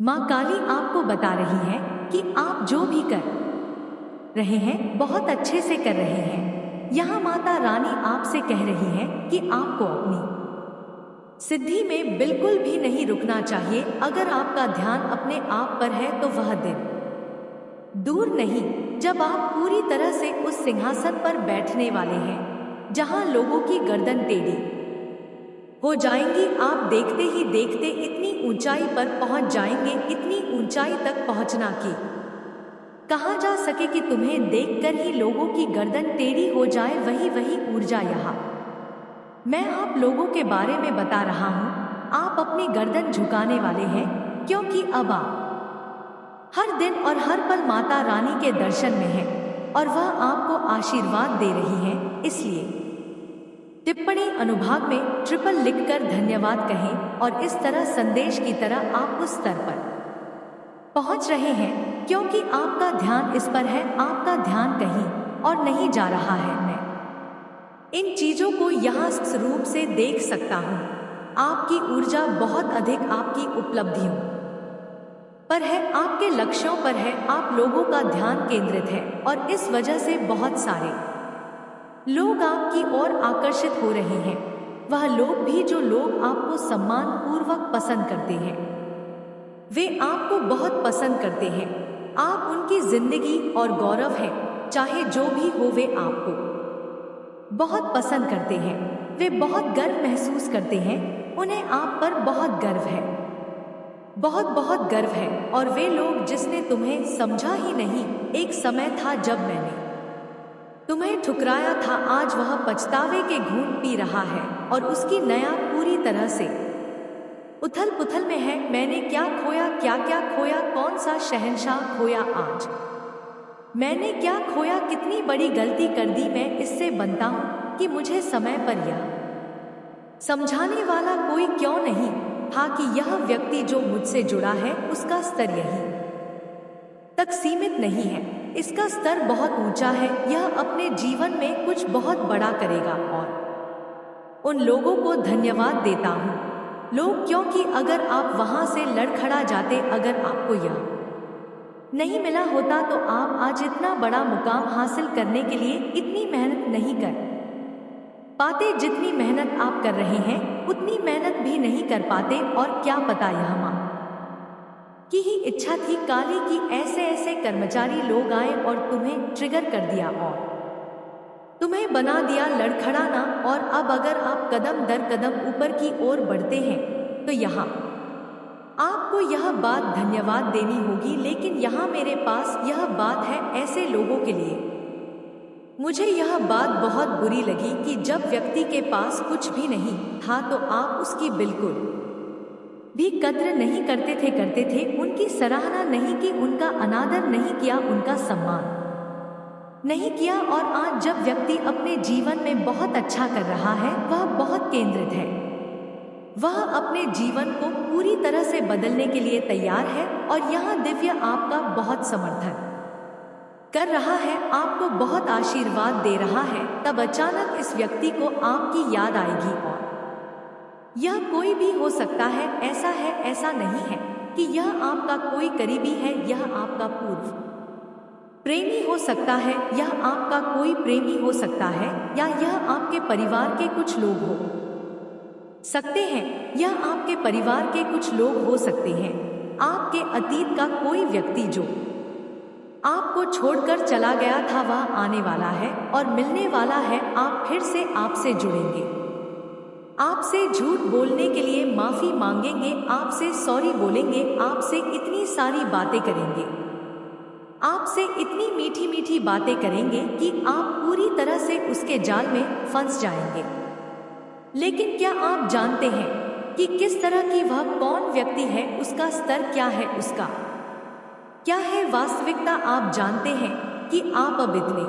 माँ काली आपको बता रही है कि आप जो भी कर रहे हैं बहुत अच्छे से कर रहे हैं। यहाँ माता रानी आपसे कह रही है कि आपको अपनी सिद्धि में बिल्कुल भी नहीं रुकना चाहिए। अगर आपका ध्यान अपने आप पर है तो वह दिन दूर नहीं जब आप पूरी तरह से उस सिंहासन पर बैठने वाले हैं जहाँ लोगों की गर्दन टेढ़ी हो जाएंगी। आप देखते ही देखते इतनी ऊंचाई पर पहुंच जाएंगे, इतनी ऊंचाई तक पहुंचना कि कहा जा सके कि तुम्हें देखकर ही लोगों की गर्दन टेढ़ी हो जाए। वही ऊर्जा यहाँ मैं आप लोगों के बारे में बता रहा हूँ। आप अपनी गर्दन झुकाने वाले हैं क्योंकि अब आप हर दिन और हर पल माता रानी के दर्शन में हैं और वह आपको आशीर्वाद दे रही है। इसलिए टिप्पणी अनुभाग में ट्रिपल लिखकर धन्यवाद कहें और इस तरह संदेश की तरह आप उस स्तर पर पहुंच रहे हैं क्योंकि आपका ध्यान इस पर है। आपका ध्यान कहीं और नहीं जा रहा है। मैं इन चीजों को यहाँ रूप से देख सकता हूँ। आपकी ऊर्जा बहुत अधिक आपकी उपलब्धियों पर है, आपके लक्ष्यों पर है। आप लोगों का ध्यान केंद्रित है और इस वजह से बहुत सारे लोग आपकी ओर आकर्षित हो रहे हैं। वह लोग भी जो लोग आपको सम्मान पूर्वक पसंद करते हैं, वे आपको बहुत पसंद करते हैं। आप उनकी जिंदगी और गौरव है। चाहे जो भी हो वे आपको बहुत पसंद करते हैं। वे बहुत गर्व महसूस करते हैं। उन्हें आप पर बहुत गर्व है, बहुत बहुत गर्व है। और वे लोग जिसने तुम्हें समझा ही नहीं। एक समय था जब मैंने तुम्हें ठुकराया था, आज वह पछतावे के घूंट पी रहा है और उसकी नया पूरी तरह से उथल पुथल में है। मैंने क्या खोया, क्या क्या खोया, कौन सा शहंशाह खोया आज मैंने क्या खोया, कितनी बड़ी गलती कर दी। मैं इससे बनता हूँ कि मुझे समय पर यह समझाने वाला कोई क्यों नहीं था कि यह व्यक्ति जो मुझसे जुड़ा है उसका स्तर यही तक सीमित नहीं है। इसका स्तर बहुत ऊंचा है। यह अपने जीवन में कुछ बहुत बड़ा करेगा और उन लोगों को धन्यवाद देता हूँ लोग, क्योंकि अगर आप वहां से लड़खड़ा जाते, अगर आपको यह नहीं मिला होता तो आप आज इतना बड़ा मुकाम हासिल करने के लिए इतनी मेहनत नहीं कर पाते। जितनी मेहनत आप कर रहे हैं उतनी मेहनत भी नहीं कर पाते। और क्या पता यह माँ की ही इच्छा थी काली की ऐसे ऐसे कर्मचारी लोग आए और तुम्हें ट्रिगर कर दिया और तुम्हें बना दिया लड़खड़ाना। और अब अगर आप कदम दर कदम ऊपर की ओर बढ़ते हैं तो यहाँ आपको यह बात धन्यवाद देनी होगी। लेकिन यहाँ मेरे पास यह बात है ऐसे लोगों के लिए। मुझे यह बात बहुत बुरी लगी कि जब व्यक्ति के पास कुछ भी नहीं था तो आप उसकी बिल्कुल भी कद्र नहीं करते थे, उनकी सराहना नहीं की, उनका अनादर नहीं किया, उनका सम्मान नहीं किया। और आज जब व्यक्ति अपने जीवन में बहुत अच्छा कर रहा है, वह बहुत केंद्रित है, वह अपने जीवन को पूरी तरह से बदलने के लिए तैयार है और यहाँ दिव्य आपका बहुत समर्थन कर रहा है, आपको बहुत आशीर्वाद दे रहा है। तब अचानक इस व्यक्ति को आपकी याद आएगी और यह कोई भी हो सकता है। ऐसा है, ऐसा नहीं है कि यह आपका कोई करीबी है, यह आपका पूर्व प्रेमी हो सकता है, यह आपका कोई प्रेमी हो सकता है, या यह आपके परिवार के कुछ लोग हो सकते हैं। यह आपके परिवार के कुछ लोग हो सकते हैं। आपके अतीत का कोई व्यक्ति जो आपको छोड़कर चला गया था वह आने वाला है और मिलने वाला है। आप फिर से आपसे जुड़ेंगे, आपसे झूठ बोलने के लिए माफी मांगेंगे, आपसे सॉरी बोलेंगे, आपसे इतनी सारी बातें करेंगे, आपसे इतनी मीठी मीठी बातें करेंगे कि आप पूरी तरह से उसके जाल में फंस जाएंगे। लेकिन क्या आप जानते हैं कि किस तरह की वह कौन व्यक्ति है, उसका स्तर क्या है, उसका क्या है वास्तविकता। आप जानते हैं कि आप अब इतने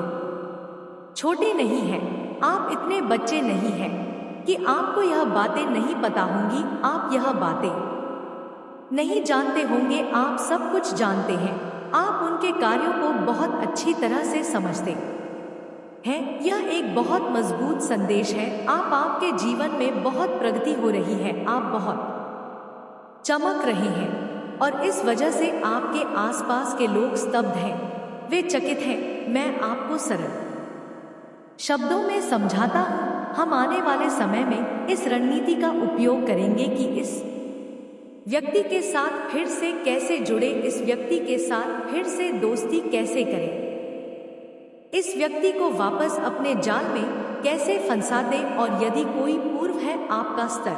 छोटे नहीं हैं, आप इतने बच्चे नहीं हैं कि आपको यह बातें नहीं पता होंगी, आप यह बातें नहीं जानते होंगे, आप सब कुछ जानते हैं। आप उनके कार्यों को बहुत अच्छी तरह से समझते हैं। यह एक बहुत मजबूत संदेश है। आप आपके जीवन में बहुत प्रगति हो रही है, आप बहुत चमक रहे हैं। और इस वजह से आपके आसपास के लोग स्तब्ध हैं, वे चकित हैं। मैं आपको सरल शब्दों में समझाता हूँ। हम आने वाले समय में इस रणनीति का उपयोग करेंगे कि इस व्यक्ति के साथ फिर से कैसे जुड़े, इस व्यक्ति के साथ फिर से दोस्ती कैसे करें, इस व्यक्ति को वापस अपने जाल में कैसे फंसा दें। और यदि कोई पूर्व है आपका स्तर,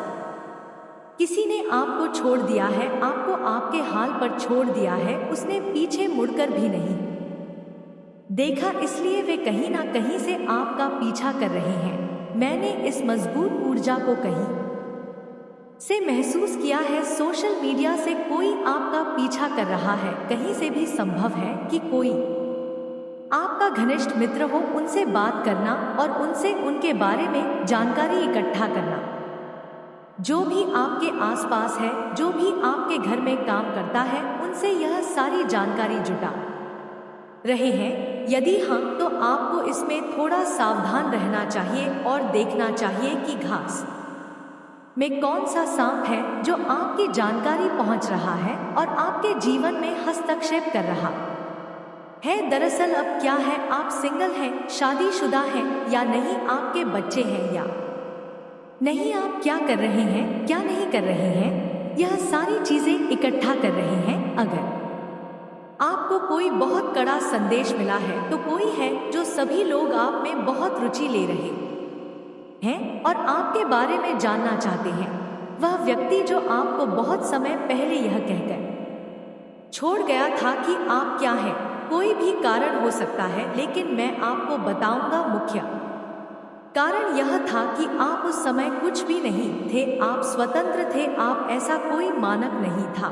किसी ने आपको छोड़ दिया है, आपको आपके हाल पर छोड़ दिया है, उसने पीछे मुड़कर भी नहीं देखा, इसलिए वे कहीं ना कहीं से आपका पीछा कर रहे हैं। मैंने इस मजबूत ऊर्जा को कहीं से महसूस किया है। सोशल मीडिया से कोई आपका पीछा कर रहा है, कहीं से भी संभव है कि कोई आपका घनिष्ठ मित्र हो। उनसे बात करना और उनसे उनके बारे में जानकारी इकट्ठा करना। जो भी आपके आसपास है, जो भी आपके घर में काम करता है, उनसे यह सारी जानकारी जुटा रहे हैं। यदि हाँ, तो आपको इसमें थोड़ा सावधान रहना चाहिए और देखना चाहिए कि घास में कौन सा सांप है जो आपकी जानकारी पहुंच रहा है और आपके जीवन में हस्तक्षेप कर रहा है। दरअसल अब क्या है, आप सिंगल हैं, शादीशुदा हैं या नहीं, आपके बच्चे हैं या नहीं, आप क्या कर रहे हैं, क्या नहीं कर रहे हैं, यह सारी चीजें इकट्ठा कर रहे हैं। अगर आपको कोई बहुत कड़ा संदेश मिला है, तो कोई है जो सभी लोग आप में बहुत रुचि ले रहे हैं और आपके बारे में जानना चाहते हैं। वह व्यक्ति जो आपको बहुत समय पहले यह कहकर छोड़ गया था कि आप क्या हैं। कोई भी कारण हो सकता है, लेकिन मैं आपको बताऊंगा मुख्य कारण यह था कि आप उस समय कुछ भी नहीं थे, आप स्वतंत्र थे, आप ऐसा कोई मानक नहीं था।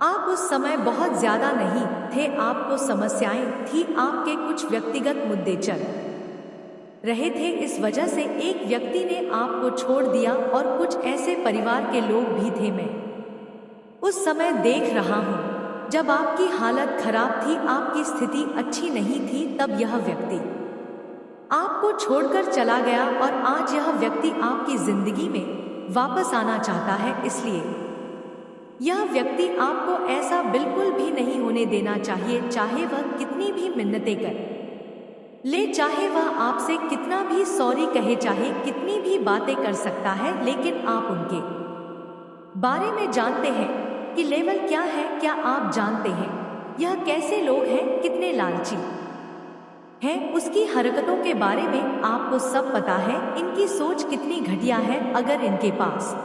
आप उस समय बहुत ज्यादा नहीं थे, आपको समस्याएं थी, आपके कुछ व्यक्तिगत मुद्दे चल रहे थे। इस वजह से एक व्यक्ति ने आपको छोड़ दिया और कुछ ऐसे परिवार के लोग भी थे। मैं उस समय देख रहा हूँ जब आपकी हालत खराब थी, आपकी स्थिति अच्छी नहीं थी, तब यह व्यक्ति आपको छोड़कर चला गया और आज यह व्यक्ति आपकी जिंदगी में वापस आना चाहता है। इसलिए यह व्यक्ति आपको ऐसा बिल्कुल भी नहीं होने देना चाहिए, चाहे वह कितनी भी मिन्नतें कर ले, चाहे वह आपसे कितना भी सॉरी कहे, चाहे कितनी भी बातें कर सकता है, लेकिन आप उनके बारे में जानते हैं कि लेवल क्या है। क्या आप जानते हैं यह कैसे लोग हैं, कितने लालची हैं, उसकी हरकतों के बारे में आपको सब पता है, इनकी सोच कितनी घटिया है। अगर इनके पास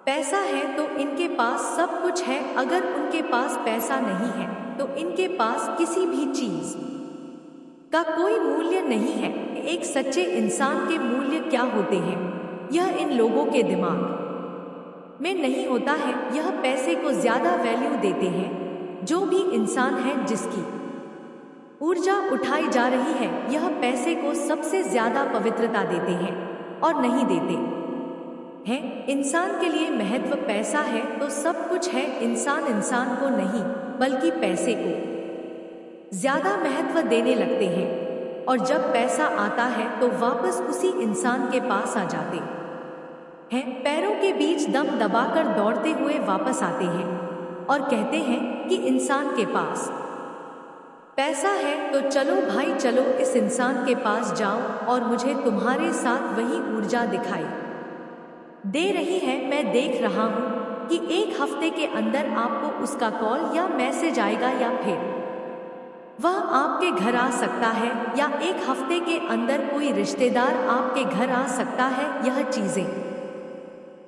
पैसा है तो इनके पास सब कुछ है, अगर उनके पास पैसा नहीं है तो इनके पास किसी भी चीज का कोई मूल्य नहीं है। एक सच्चे इंसान के मूल्य क्या होते हैं, यह इन लोगों के दिमाग में नहीं होता है। यह पैसे को ज्यादा वैल्यू देते हैं। जो भी इंसान है जिसकी ऊर्जा उठाई जा रही है, यह पैसे को सबसे ज्यादा पवित्रता देते हैं और नहीं देते हैं। इंसान के लिए महत्व पैसा है तो सब कुछ है। इंसान इंसान को नहीं बल्कि पैसे को ज्यादा महत्व देने लगते हैं और जब पैसा आता है तो वापस उसी इंसान के पास आ जाते हैं। पैरों के बीच दम दबाकर दौड़ते हुए वापस आते हैं और कहते हैं कि इंसान के पास पैसा है तो चलो भाई, चलो इस इंसान के पास जाओ और मुझे तुम्हारे साथ वही ऊर्जा दिखाई दे रही है। मैं देख रहा हूँ कि एक हफ्ते के अंदर आपको उसका कॉल या मैसेज आएगा या फिर वह आपके घर आ सकता है या एक हफ्ते के अंदर कोई रिश्तेदार आपके घर आ सकता है। यह चीजें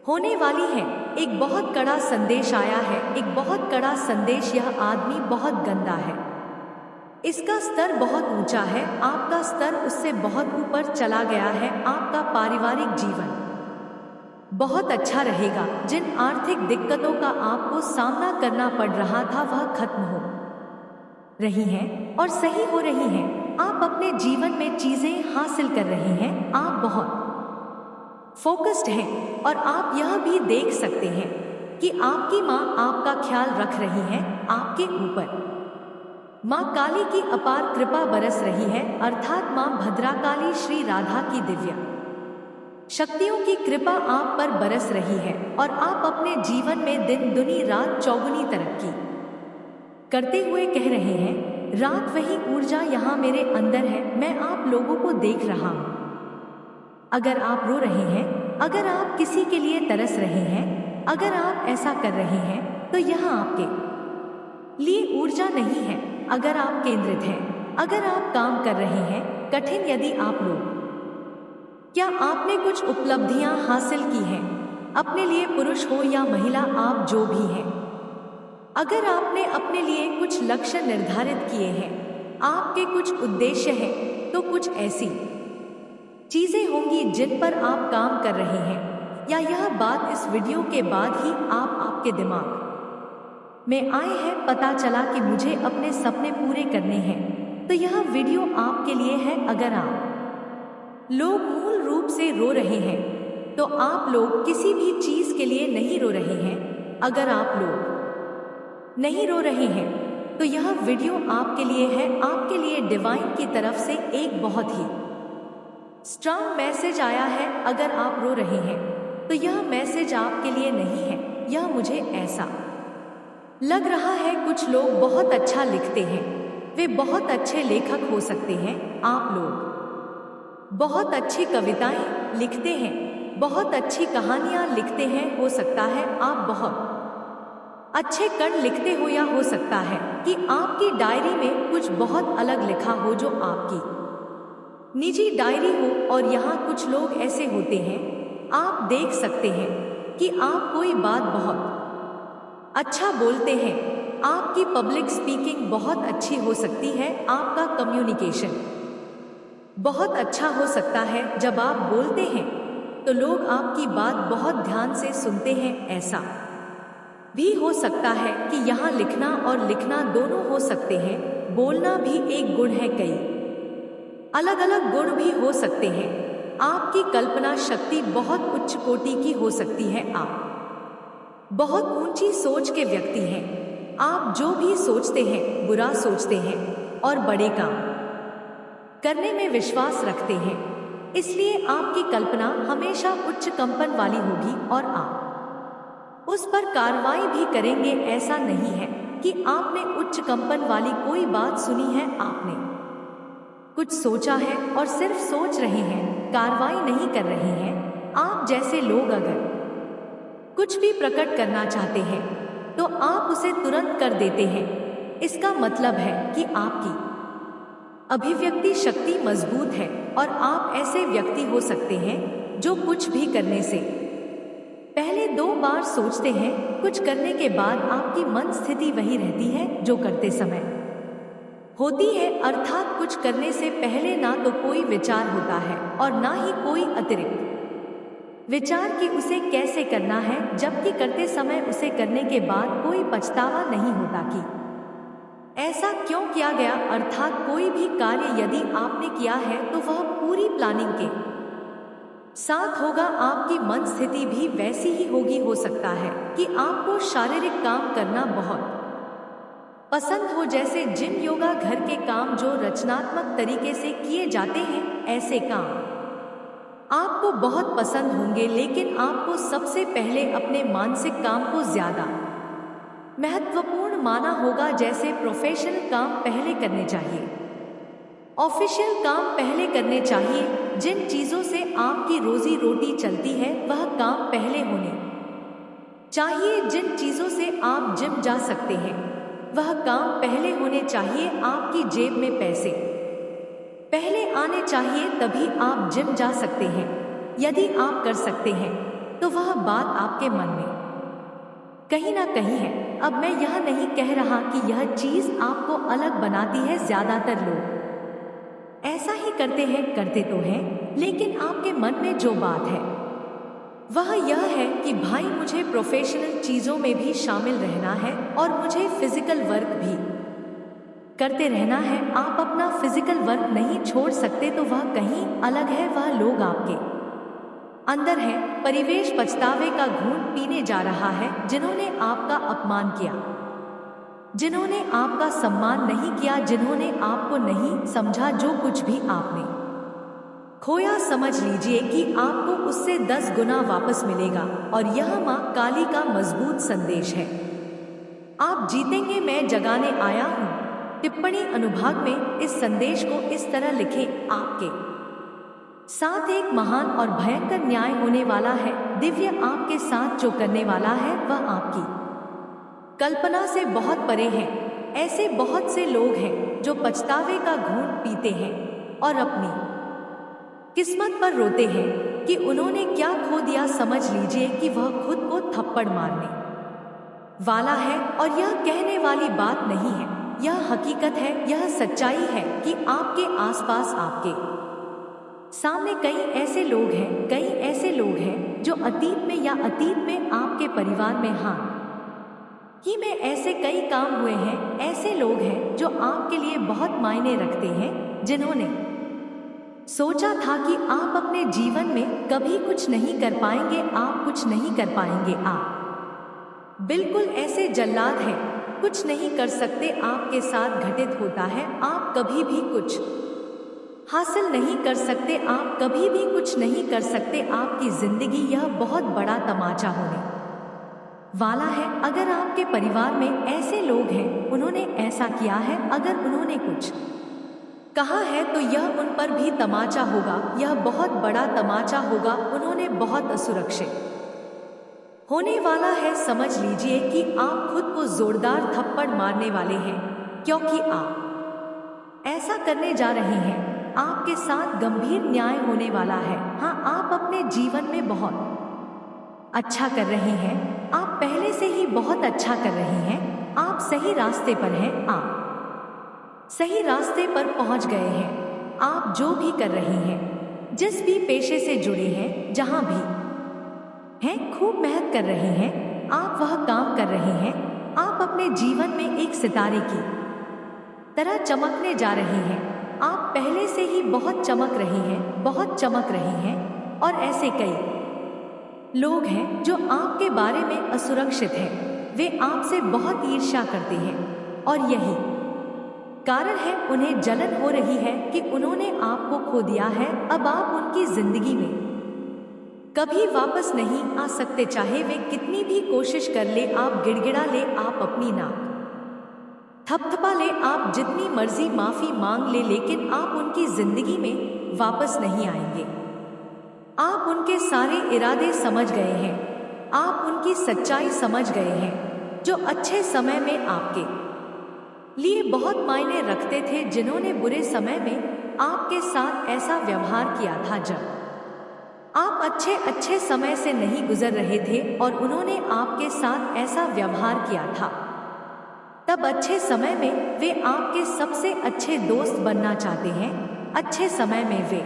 होने वाली हैं। एक बहुत कड़ा संदेश आया है, एक बहुत कड़ा संदेश। यह आदमी बहुत गंदा है, इसका स्तर बहुत ऊंचा है, आपका स्तर उससे बहुत ऊपर चला गया है। आपका पारिवारिक जीवन बहुत अच्छा रहेगा। जिन आर्थिक दिक्कतों का आपको सामना करना पड़ रहा था वह खत्म हो रही हैं और सही हो रही हैं। आप अपने जीवन में चीजें हासिल कर रहे हैं। आप बहुत फोकस्ड हैं और आप यह भी देख सकते हैं कि आपकी माँ आपका ख्याल रख रही है। आपके ऊपर माँ काली की अपार कृपा बरस रही है, अर्थात माँ भद्राकाली श्री राधा की दिव्य शक्तियों की कृपा आप पर बरस रही है और आप अपने जीवन में दिन दुनी रात चौगुनी तरक्की करते हुए कह रहे हैं, रात वही ऊर्जा यहाँ मेरे अंदर है, मैं आप लोगों को देख रहा हूँ। अगर आप रो रहे हैं, अगर आप किसी के लिए तरस रहे हैं, अगर आप ऐसा कर रहे हैं, तो यह आपके लिए ऊर्जा नहीं है। अगर आप केंद्रित हैं, अगर आप काम कर रहे हैं कठिन, यदि आप लोग, क्या आपने कुछ उपलब्धियां हासिल की हैं, अपने लिए पुरुष हो या महिला, आप जो भी हैं, अगर आपने अपने लिए कुछ लक्ष्य निर्धारित किए हैं, आपके कुछ उद्देश्य हैं, तो कुछ ऐसी चीजें होंगी जिन पर आप काम कर रहे हैं, या यह बात इस वीडियो के बाद ही आपके दिमाग में आए हैं, पता चला कि मुझे अपने सपने पूरे करने हैं, तो यह वीडियो आपके लिए है। अगर आप लोग मूल रूप से रो रहे हैं, तो आप लोग किसी भी चीज के लिए नहीं रो रहे हैं। अगर आप लोग नहीं रो रहे हैं, तो यह वीडियो आपके लिए है। आपके लिए डिवाइन की तरफ से एक बहुत ही स्ट्रांग मैसेज आया है। अगर आप रो रहे हैं, तो यह मैसेज आपके लिए नहीं है। यह मुझे ऐसा लग रहा है, कुछ लोग बहुत अच्छा लिखते हैं, वे बहुत अच्छे लेखक हो सकते हैं। आप लोग बहुत अच्छी कविताएं लिखते हैं, बहुत अच्छी कहानियां लिखते हैं। हो सकता है आप बहुत अच्छे कण लिखते हो, या हो सकता है कि आपकी डायरी में कुछ बहुत अलग लिखा हो जो आपकी निजी डायरी हो। और यहाँ कुछ लोग ऐसे होते हैं, आप देख सकते हैं कि आप कोई बात बहुत अच्छा बोलते हैं, आपकी पब्लिक स्पीकिंग बहुत अच्छी हो सकती है, आपका कम्युनिकेशन बहुत अच्छा हो सकता है। जब आप बोलते हैं तो लोग आपकी बात बहुत ध्यान से सुनते हैं। ऐसा भी हो सकता है कि यहाँ लिखना और लिखना दोनों हो सकते हैं। बोलना भी एक गुण है, कई अलग अलग गुण भी हो सकते हैं। आपकी कल्पना शक्ति बहुत उच्च कोटि की हो सकती है, आप बहुत ऊंची सोच के व्यक्ति हैं। आप जो भी सोचते हैं बुरा सोचते हैं और बड़े काम करने में विश्वास रखते हैं, इसलिए आपकी कल्पना हमेशा उच्च कंपन वाली होगी और आप उस पर कार्रवाई भी करेंगे। ऐसा नहीं है कि आपने उच्च कंपन वाली कोई बात सुनी है, आपने कुछ सोचा है और सिर्फ सोच रहे हैं, कार्रवाई नहीं कर रहे हैं। आप जैसे लोग अगर कुछ भी प्रकट करना चाहते हैं तो आप उसे तुरंत कर देते हैं। इसका मतलब है कि आपकी अभिव्यक्ति शक्ति मजबूत है और आप ऐसे व्यक्ति हो सकते हैं जो कुछ भी करने से पहले 2 बार सोचते हैं। कुछ करने के बाद आपकी मन स्थिति वही रहती है जो करते समय होती है, अर्थात कुछ करने से पहले ना तो कोई विचार होता है और ना ही कोई अतिरिक्त विचार कि उसे कैसे करना है, जबकि करते समय उसे करने के बाद कोई पछतावा नहीं होता कि ऐसा क्यों किया गया। अर्थात कोई भी कार्य यदि आपने किया है तो वह पूरी प्लानिंग के साथ होगा। आपकी मन स्थिति भी वैसी ही होगी। हो सकता है कि आपको शारीरिक काम करना बहुत पसंद हो, जैसे जिम, योगा, घर के काम जो रचनात्मक तरीके से किए जाते हैं। ऐसे काम आपको बहुत पसंद होंगे, लेकिन आपको सबसे पहले अपने मानसिक काम को ज्यादा महत्वपूर्ण माना होगा। जैसे प्रोफेशनल काम पहले करने चाहिए, ऑफिशियल काम पहले करने चाहिए। जिन चीजों से आपकी रोजी रोटी चलती है वह काम पहले होने चाहिए। जिन चीजों से आप जिम जा सकते हैं वह काम पहले होने चाहिए। आपकी जेब में पैसे पहले आने चाहिए, तभी आप जिम जा सकते हैं। यदि आप कर सकते हैं तो वह बात आपके मन में कहीं ना कहीं है। अब मैं यह नहीं कह रहा कि यह चीज आपको अलग बनाती है, ज्यादातर लोग ऐसा ही करते हैं, करते तो हैं, लेकिन आपके मन में जो बात है वह यह है कि भाई मुझे प्रोफेशनल चीजों में भी शामिल रहना है और मुझे फिजिकल वर्क भी करते रहना है। आप अपना फिजिकल वर्क नहीं छोड़ सकते, तो वह कहीं अलग है। वह लोग आपके अंदर है। परिवेश पछतावे का घूंट पीने जा रहा है, जिन्होंने आपका अपमान किया, जिन्होंने आपका सम्मान नहीं किया, जिन्होंने आपको नहीं समझा, जो कुछ भी आपने खोया समझ लीजिए कि आपको उससे 10 गुना वापस मिलेगा और यह माँ काली का मजबूत संदेश है। आप जीतेंगे, मैं जगाने आया हूँ। टिप्पणी अनुभाग में इस संदेश को इस तरह लिखें, आपके साथ एक महान और भयंकर न्याय होने वाला है। दिव्य आपके साथ जो करने वाला है वह आपकी कल्पना से बहुत परे है। ऐसे बहुत से लोग हैं जो पछतावे का घूंट पीते हैं और अपनी किस्मत पर रोते हैं कि उन्होंने क्या खो दिया। समझ लीजिए कि वह खुद को थप्पड़ मारने वाला है और यह कहने वाली बात नहीं है, यह हकीकत है, यह सच्चाई है कि आपके आसपास आपके सामने कई ऐसे लोग हैं जो अतीत में या अतीत में आपके परिवार में ही में ऐसे कई काम हुए हैं। ऐसे लोग हैं जो आपके लिए बहुत मायने रखते हैं, जिन्होंने सोचा था कि आप अपने जीवन में कभी कुछ नहीं कर पाएंगे, आप कुछ नहीं कर पाएंगे। आप बिल्कुल ऐसे जल्लाद हैं, कुछ नहीं कर सकते। आपके साथ घटित होता है, आप कभी भी कुछ हासिल नहीं कर सकते, आप कभी भी कुछ नहीं कर सकते। आपकी जिंदगी यह बहुत बड़ा तमाचा होने वाला है। अगर आपके परिवार में ऐसे लोग हैं, उन्होंने ऐसा किया है, अगर उन्होंने कुछ कहा है तो यह उन पर भी तमाचा होगा, यह बहुत बड़ा तमाचा होगा। उन्होंने बहुत असुरक्षित होने वाला है। समझ लीजिए कि आप खुद को जोरदार थप्पड़ मारने वाले हैं, क्योंकि आप ऐसा करने जा रहे हैं। आपके साथ गंभीर न्याय होने वाला है। हाँ, आप अपने जीवन में बहुत अच्छा कर रहे हैं, आप पहले से ही बहुत अच्छा कर रहे हैं, आप सही रास्ते पर हैं, आप सही रास्ते पर पहुंच गए हैं। आप जो भी कर रहे हैं, जिस भी पेशे से जुड़े हैं, जहां भी हैं, खूब मेहनत कर रहे हैं, आप वह काम कर रहे हैं। आप अपने जीवन में एक सितारे की तरह चमकने जा रहे हैं। आप पहले से ही बहुत चमक रहे हैं, बहुत चमक रहे हैं। और ऐसे कई लोग हैं जो आपके बारे में असुरक्षित हैं, वे आपसे बहुत ईर्ष्या करते हैं और यही कारण है उन्हें जलन हो रही है कि उन्होंने आपको खो दिया है। अब आप उनकी जिंदगी में कभी वापस नहीं आ सकते, चाहे वे कितनी भी कोशिश कर ले। आप गिड़गिड़ा ले, आप अपनी नाक थपथपा ले, आप जितनी मर्जी माफी मांग ले, लेकिन आप उनकी जिंदगी में वापस नहीं आएंगे। आप उनके सारे इरादे समझ गए हैं, आप उनकी सच्चाई समझ गए हैं, जो अच्छे समय में आपके लिए बहुत मायने रखते थे, जिन्होंने बुरे समय में आपके साथ ऐसा व्यवहार किया था जब आप अच्छे समय से नहीं गुजर रहे थे और उन्होंने आपके साथ ऐसा व्यवहार किया था। तब अच्छे समय में वे आपके सबसे अच्छे दोस्त बनना चाहते हैं, अच्छे समय में वे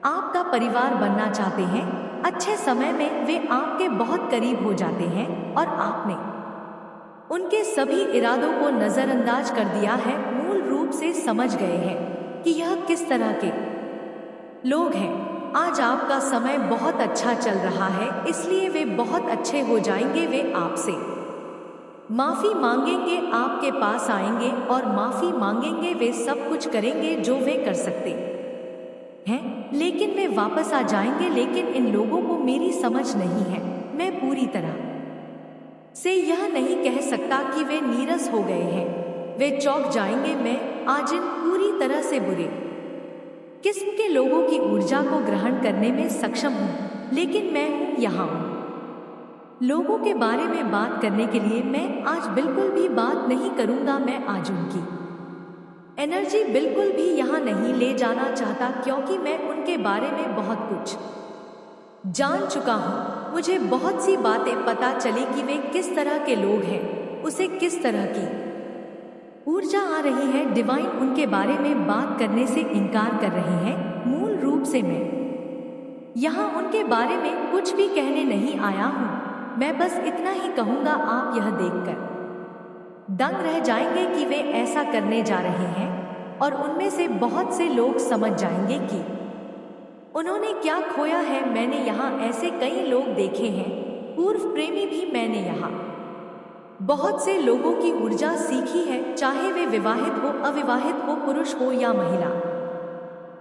आपका परिवार बनना चाहते हैं, अच्छे समय में वे आपके बहुत करीब हो जाते हैं और आपने उनके सभी इरादों को नजरअंदाज कर दिया है। मूल रूप से समझ गए हैं कि यह किस तरह के लोग हैं। आज आपका समय बहुत अच्छा चल रहा है, इसलिए वे बहुत अच्छे हो जाएंगे। वे आपसे माफी मांगेंगे, आपके पास आएंगे और माफी मांगेंगे। वे सब कुछ करेंगे जो वे कर सकते हैं, लेकिन वे वापस आ जाएंगे। लेकिन इन लोगों को मेरी समझ नहीं है। मैं पूरी तरह से यह नहीं कह सकता कि वे नीरस हो गए हैं, वे चौंक जाएंगे। मैं आज इन पूरी तरह से बुरे किस्म के लोगों की ऊर्जा को ग्रहण करने में सक्षम हूँ, लेकिन मैं यहाँ हूँ लोगों के बारे में बात करने के लिए। मैं आज बिल्कुल भी बात नहीं करूँगा। मैं आज उनकी एनर्जी बिल्कुल भी यहाँ नहीं ले जाना चाहता, क्योंकि मैं उनके बारे में बहुत कुछ जान चुका हूँ। मुझे बहुत सी बातें पता चली कि वे किस तरह के लोग हैं, उसे किस तरह की ऊर्जा आ रही है। डिवाइन उनके बारे में बात करने से इनकार कर रहे हैं। मूल रूप से मैं यहाँ उनके बारे में कुछ भी कहने नहीं आया हूँ। मैं बस इतना ही कहूँगा, आप यह देखकर दंग रह जाएंगे कि वे ऐसा करने जा रहे हैं और उनमें से बहुत से लोग समझ जाएंगे कि उन्होंने क्या खोया है। मैंने यहाँ ऐसे कई लोग देखे हैं, पूर्व प्रेमी भी। मैंने यहाँ बहुत से लोगों की ऊर्जा सीखी है, चाहे वे विवाहित हो, अविवाहित हो, पुरुष हो या महिला।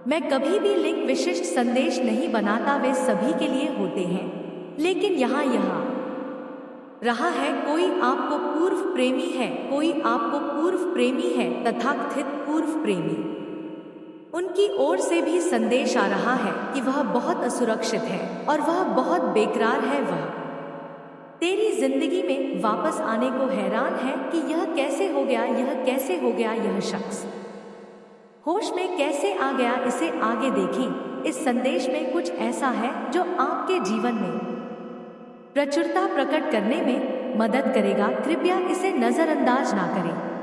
मैं कभी भी लिंग विशिष्ट संदेश नहीं बनाता, वे सभी के लिए होते हैं। लेकिन यहाँ रहा है, कोई आपको पूर्व प्रेमी है, कोई आपको पूर्व प्रेमी है, तथाकथित पूर्व प्रेमी। उनकी ओर से भी संदेश आ रहा है कि वह बहुत असुरक्षित है और वह बहुत बेकरार है। वह तेरी जिंदगी में वापस आने को हैरान है कि यह कैसे हो गया, यह कैसे हो गया, यह शख्स होश में कैसे आ गया। इसे आगे देखें। इस संदेश में कुछ ऐसा है जो आपके जीवन में प्रचुरता प्रकट करने में मदद करेगा। कृपया इसे नजरअंदाज ना करें।